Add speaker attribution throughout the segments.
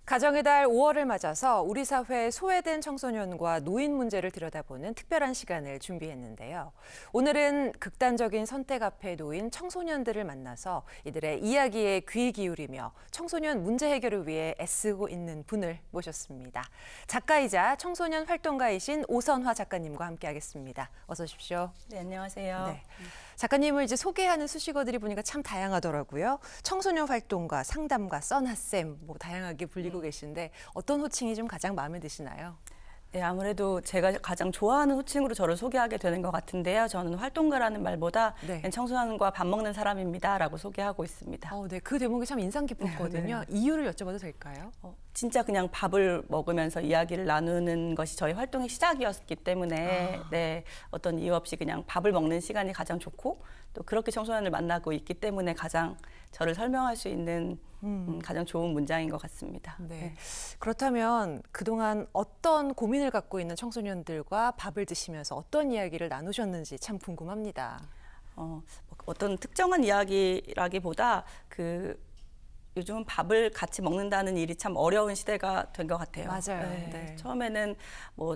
Speaker 1: 가정의 달 5월을 맞아서 우리 사회의 소외된 청소년과 노인 문제를 들여다보는 특별한 시간을 준비했는데요. 오늘은 극단적인 선택 앞에 놓인 청소년들을 만나서 이들의 이야기에 귀 기울이며 청소년 문제 해결을 위해 애쓰고 있는 분을 모셨습니다. 작가이자 청소년 활동가이신 오선화 작가님과 함께하겠습니다. 어서 오십시오.
Speaker 2: 네, 안녕하세요.
Speaker 1: 네. 작가님을 이제 소개하는 수식어들이 보니까 참 다양하더라고요. 청소년 활동가, 상담가, 써나쌤 뭐 다양하게 불리고 계신데 어떤 호칭이 좀 가장 마음에 드시나요?
Speaker 2: 네, 아무래도 제가 가장 좋아하는 호칭으로 저를 소개하게 되는 것 같은데요. 저는 활동가라는 말보다
Speaker 1: 네.
Speaker 2: 그냥 청소년과 밥 먹는 사람입니다라고 소개하고 있습니다.
Speaker 1: 네, 그 대목이 참 인상 깊었거든요. 이유를 여쭤봐도 될까요?
Speaker 2: 진짜 그냥 밥을 먹으면서 이야기를 나누는 것이 저희 활동의 시작이었기 때문에 네, 어떤 이유 없이 그냥 밥을 먹는 시간이 가장 좋고 또 그렇게 청소년을 만나고 있기 때문에 가장 저를 설명할 수 있는 가장 좋은 문장인 것 같습니다.
Speaker 1: 네. 그렇다면 그동안 어떤 고민을 갖고 있는 청소년들과 밥을 드시면서 어떤 이야기를 나누셨는지 참 궁금합니다.
Speaker 2: 어떤 특정한 이야기라기보다 요즘은 밥을 같이 먹는다는 일이 참 어려운 시대가 된 것 같아요.
Speaker 1: 맞아요.
Speaker 2: 네.
Speaker 1: 네.
Speaker 2: 처음에는 뭐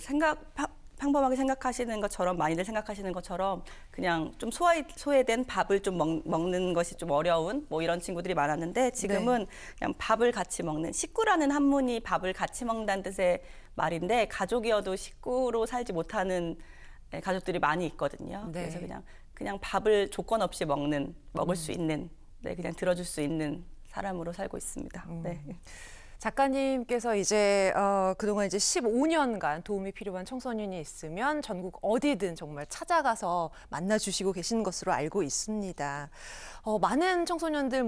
Speaker 2: 평범하게 생각하시는 것처럼 많이들 생각하시는 것처럼 그냥 좀 소외된 밥을 좀 먹는 것이 좀 어려운 뭐 이런 친구들이 많았는데 지금은 그냥 밥을 같이 먹는 식구라는 한문이 밥을 같이 먹는다는 뜻의 말인데 가족이어도 식구로 살지 못하는 가족들이 많이 있거든요.
Speaker 1: 네.
Speaker 2: 그래서 그냥 밥을 조건 없이 먹을 수 있는 그냥 들어줄 수 있는 사람으로 살고 있습니다. 네.
Speaker 1: 작가님께서 이제 그동안 이제 15년간 도움이 필요한 청소년이 있으면 전국 어디든 정말 찾아가서 만나주시고 계신 것으로 알고 있습니다. 많은 청소년들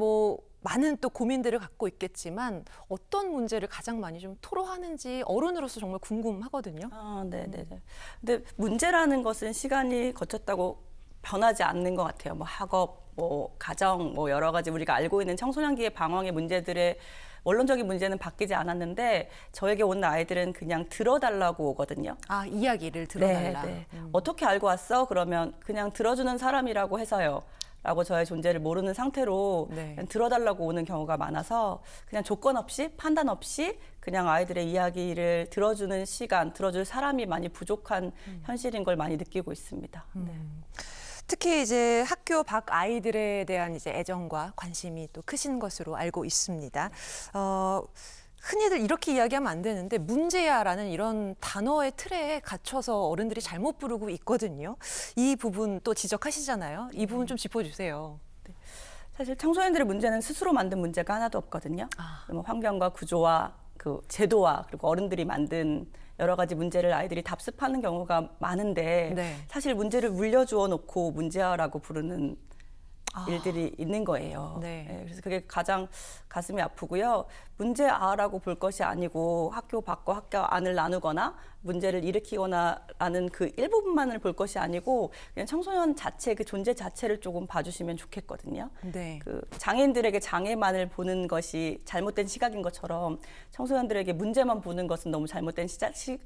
Speaker 1: 많은 또 고민들을 갖고 있겠지만 어떤 문제를 가장 많이 좀 토로하는지 어른으로서 정말 궁금하거든요.
Speaker 2: 네네네. 근데 문제라는 것은 시간이 거쳤다고 변하지 않는 것 같아요. 뭐 학업, 뭐 가정, 뭐 여러 가지 우리가 알고 있는 청소년기의 방황의 문제들의 원론적인 문제는 바뀌지 않았는데 저에게 온 아이들은 그냥 들어달라고 오거든요.
Speaker 1: 이야기를 들어달라.
Speaker 2: 네. 어떻게 알고 왔어? 그러면 그냥 들어주는 사람이라고 해서요. 라고 저의 존재를 모르는 상태로 그냥 들어달라고 오는 경우가 많아서 그냥 조건 없이 판단 없이 그냥 아이들의 이야기를 들어주는 시간, 들어줄 사람이 많이 부족한 현실인 걸 많이 느끼고 있습니다.
Speaker 1: 특히 이제 학교 밖 아이들에 대한 이제 애정과 관심이 또 크신 것으로 알고 있습니다. 흔히들 이렇게 이야기하면 안 되는데 문제야라는 이런 단어의 틀에 갇혀서 어른들이 잘못 부르고 있거든요. 이 부분 또 지적하시잖아요. 이 부분 좀 짚어주세요.
Speaker 2: 네. 사실 청소년들의 문제는 스스로 만든 문제가 하나도 없거든요. 뭐 환경과 구조와 그 제도와 그리고 어른들이 만든 여러 가지 문제를 아이들이 답습하는 경우가 많은데 사실 문제를 물려주어 놓고 문제아라고 부르는 일들이 있는 거예요. 그래서 그게 가장 가슴이 아프고요. 문제아라고 볼 것이 아니고 학교 밖과 학교 안을 나누거나 문제를 일으키거나 라는 그 일부분만을 볼 것이 아니고 그냥 청소년 자체 그 존재 자체를 조금 봐주시면 좋겠거든요. 그 장애인들에게 장애만을 보는 것이 잘못된 시각인 것처럼 청소년들에게 문제만 보는 것은 너무 잘못된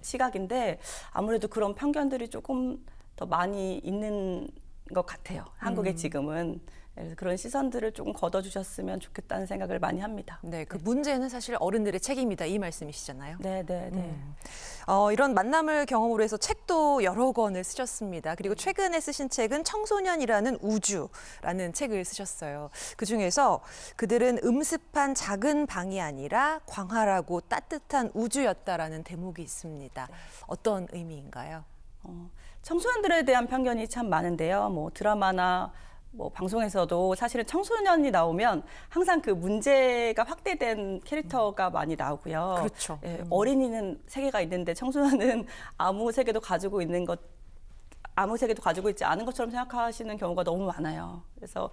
Speaker 2: 시각인데 아무래도 그런 편견들이 조금 더 많이 있는 것 같아요. 한국에 지금은. 그래서 그런 시선들을 조금 걷어주셨으면 좋겠다는 생각을 많이 합니다.
Speaker 1: 그 문제는 사실 어른들의 책임이다 이 말씀이시잖아요.
Speaker 2: 네.
Speaker 1: 이런 만남을 경험으로 해서 책도 여러 권을 쓰셨습니다. 그리고 최근에 쓰신 책은 청소년이라는 우주라는 책을 쓰셨어요. 그중에서 그들은 음습한 작은 방이 아니라 광활하고 따뜻한 우주였다라는 대목이 있습니다. 어떤 의미인가요?
Speaker 2: 청소년들에 대한 편견이 참 많은데요. 뭐 드라마나 뭐 방송에서도 사실은 청소년이 나오면 항상 그 문제가 확대된 캐릭터가 많이 나오고요.
Speaker 1: 그렇죠.
Speaker 2: 어린이는 세계가 있는데 청소년은 아무 세계도 가지고 있지 않은 것처럼 생각하시는 경우가 너무 많아요. 그래서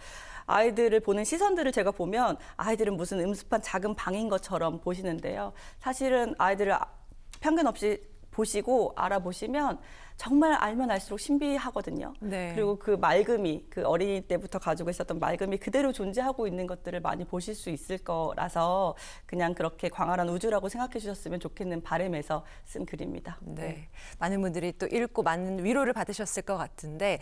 Speaker 2: 아이들을 보는 시선들을 제가 보면 아이들은 무슨 음습한 작은 방인 것처럼 보시는데요. 사실은 아이들을 편견 없이 보시고 알아보시면 정말 알면 알수록 신비하거든요.
Speaker 1: 네.
Speaker 2: 그리고 그 맑음이, 그 어린이 때부터 가지고 있었던 맑음이 그대로 존재하고 있는 것들을 많이 보실 수 있을 거라서 그냥 그렇게 광활한 우주라고 생각해 주셨으면 좋겠는 바람에서 쓴 글입니다.
Speaker 1: 네. 많은 분들이 또 읽고 많은 위로를 받으셨을 것 같은데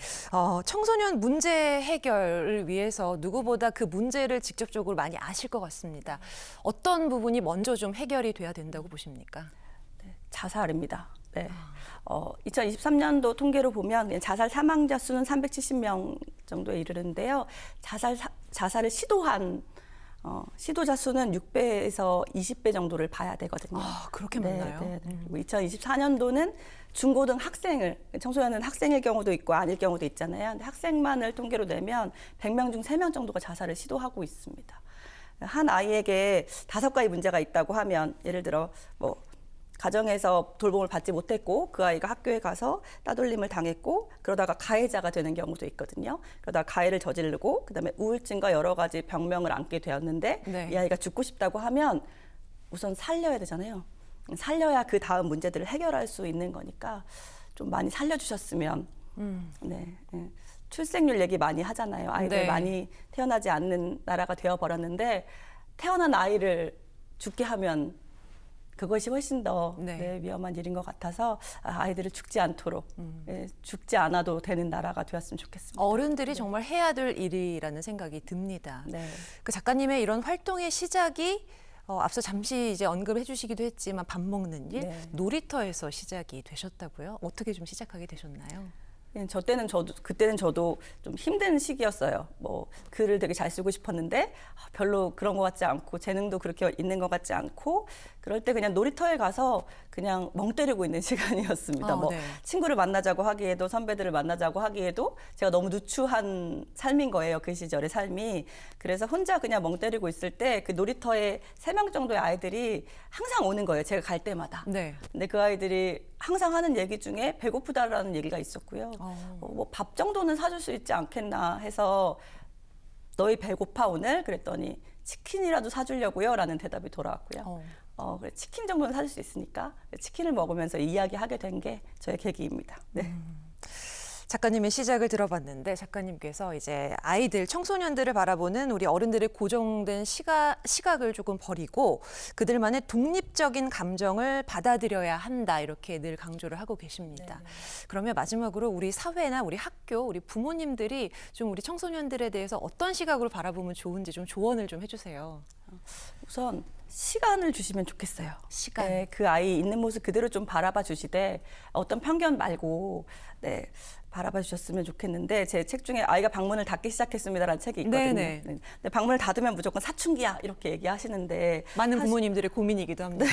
Speaker 1: 청소년 문제 해결을 위해서 누구보다 그 문제를 직접적으로 많이 아실 것 같습니다. 어떤 부분이 먼저 좀 해결이 돼야 된다고 보십니까?
Speaker 2: 자살입니다. 네. 2023년도 통계로 보면 그냥 자살 사망자 수는 370명 정도에 이르는데요. 자살을 시도한 시도자 수는 6배에서 20배 정도를 봐야 되거든요.
Speaker 1: 아, 그렇게 많나요?
Speaker 2: 네. 그리고 2024년도는 중고등 학생을, 청소년은 학생일 경우도 있고 아닐 경우도 있잖아요. 근데 학생만을 통계로 내면 100명 중 3명 정도가 자살을 시도하고 있습니다. 한 아이에게 5가지 문제가 있다고 하면 예를 들어 가정에서 돌봄을 받지 못했고 그 아이가 학교에 가서 따돌림을 당했고 그러다가 가해자가 되는 경우도 있거든요. 그러다가 가해를 저지르고 그다음에 우울증과 여러 가지 병명을 안게 되었는데
Speaker 1: 네.
Speaker 2: 이 아이가 죽고 싶다고 하면 우선 살려야 되잖아요. 살려야 그 다음 문제들을 해결할 수 있는 거니까 좀 많이 살려주셨으면. 네. 출생률 얘기 많이 하잖아요. 아이들
Speaker 1: 네.
Speaker 2: 많이 태어나지 않는 나라가 되어버렸는데 태어난 아이를 죽게 하면 그것이 훨씬 더 위험한 일인 것 같아서 아이들을 죽지 않도록 죽지 않아도 되는 나라가 되었으면 좋겠습니다.
Speaker 1: 어른들이 정말 해야 될 일이라는 생각이 듭니다.
Speaker 2: 네.
Speaker 1: 그 작가님의 이런 활동의 시작이 앞서 잠시 이제 언급해 주시기도 했지만 밥 먹는 일,
Speaker 2: 네.
Speaker 1: 놀이터에서 시작이 되셨다고요? 어떻게 좀 시작하게 되셨나요?
Speaker 2: 그때는 저도 좀 힘든 시기였어요. 글을 되게 잘 쓰고 싶었는데 별로 그런 것 같지 않고 재능도 그렇게 있는 것 같지 않고 그럴 때 그냥 놀이터에 가서 그냥 멍 때리고 있는 시간이었습니다.
Speaker 1: 네.
Speaker 2: 친구를 만나자고 하기에도 선배들을 만나자고 하기에도 제가 너무 누추한 삶인 거예요. 그 시절의 삶이. 그래서 혼자 그냥 멍 때리고 있을 때 그 놀이터에 3명 정도의 아이들이 항상 오는 거예요. 제가 갈 때마다.
Speaker 1: 네.
Speaker 2: 근데 그 아이들이 항상 하는 얘기 중에 배고프다라는 얘기가 있었고요. 밥 정도는 사줄 수 있지 않겠나 해서 너희 배고파 오늘? 그랬더니 치킨이라도 사주려고요 라는 대답이 돌아왔고요. 그래, 치킨 정도는 사줄 수 있으니까 치킨을 먹으면서 이야기하게 된 게 저의 계기입니다. 네.
Speaker 1: 작가님의 시작을 들어봤는데 작가님께서 이제 아이들, 청소년들을 바라보는 우리 어른들의 고정된 시각을 조금 버리고 그들만의 독립적인 감정을 받아들여야 한다 이렇게 늘 강조를 하고 계십니다.
Speaker 2: 네네.
Speaker 1: 그러면 마지막으로 우리 사회나 우리 학교, 우리 부모님들이 좀 우리 청소년들에 대해서 어떤 시각으로 바라보면 좋은지 좀 조언을 좀 해주세요.
Speaker 2: 우선 시간을 주시면 좋겠어요.
Speaker 1: 시간.
Speaker 2: 네, 그 아이 있는 모습 그대로 좀 바라봐 주시되 어떤 편견 말고 바라봐 주셨으면 좋겠는데 제 책 중에 아이가 방문을 닫기 시작했습니다라는 책이 있거든요.
Speaker 1: 네네.
Speaker 2: 네. 근데 방문을 닫으면 무조건 사춘기야 이렇게 얘기하시는데
Speaker 1: 많은 부모님들의 고민이기도 합니다.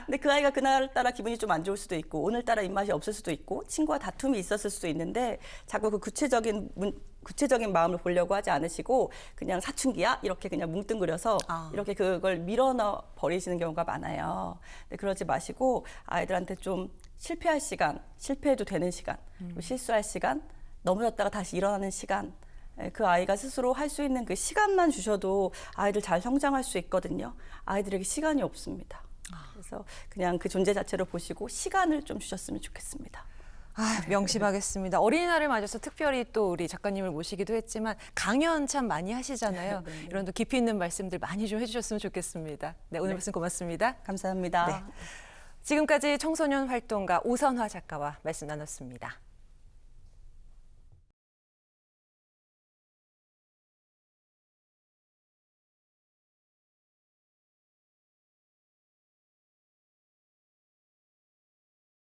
Speaker 2: 근데 그 아이가 그날따라 기분이 좀 안 좋을 수도 있고 오늘따라 입맛이 없을 수도 있고 친구와 다툼이 있었을 수도 있는데 자꾸 그 구체적인 마음을 보려고 하지 않으시고 그냥 사춘기야 이렇게 그냥 뭉뚱그려서 이렇게 그걸 밀어넣어 버리시는 경우가 많아요. 근데 그러지 마시고 아이들한테 좀 실패할 시간, 실패해도 되는 시간, 실수할 시간, 넘어졌다가 다시 일어나는 시간, 그 아이가 스스로 할 수 있는 그 시간만 주셔도 아이들 잘 성장할 수 있거든요. 아이들에게 시간이 없습니다. 그래서 그냥 그 존재 자체로 보시고 시간을 좀 주셨으면 좋겠습니다.
Speaker 1: 명심하겠습니다. 어린이날을 맞아서 특별히 또 우리 작가님을 모시기도 했지만 강연 참 많이 하시잖아요. 이런 또 깊이 있는 말씀들 많이 좀 해주셨으면 좋겠습니다. 네, 오늘 말씀 고맙습니다.
Speaker 2: 감사합니다.
Speaker 1: 네. 지금까지 청소년 활동가 오선화 작가와 말씀 나눴습니다.